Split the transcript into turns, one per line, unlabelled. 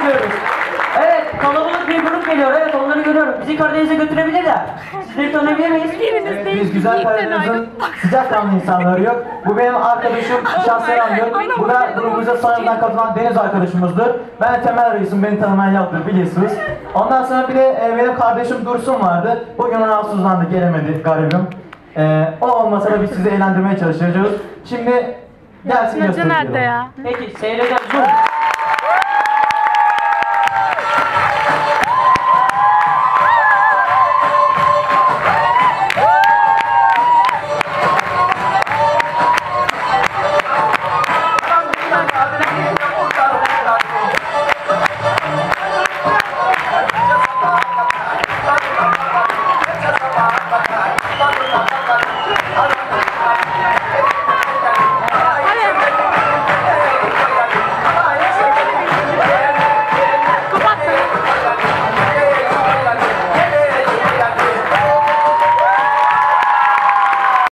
alkışlıyoruz. Evet, kalabalık bir grup geliyor. Evet, onları görüyorum. Bizi Karadeniz'e götürebilirler. Sizleri tanıyabilir miyiz?
Evet, biz güzel Karadeniz'in sıcakkanlı insanları yok. Bu benim arkadaşım Şahsen Anlıyor. Bu da grubumuza sonradan katılan Deniz arkadaşımızdır. Ben de Temel Reis'im, beni tanımayan yoktur biliyorsunuz. Ondan sonra bir de benim kardeşim Dursun vardı. Bugün rahatsızlandı, gelemedi garibim. O olmasa da biz sizi eğlendirmeye çalışacağız. Şimdi gelsin gösterelim.
Peki, seyredelim.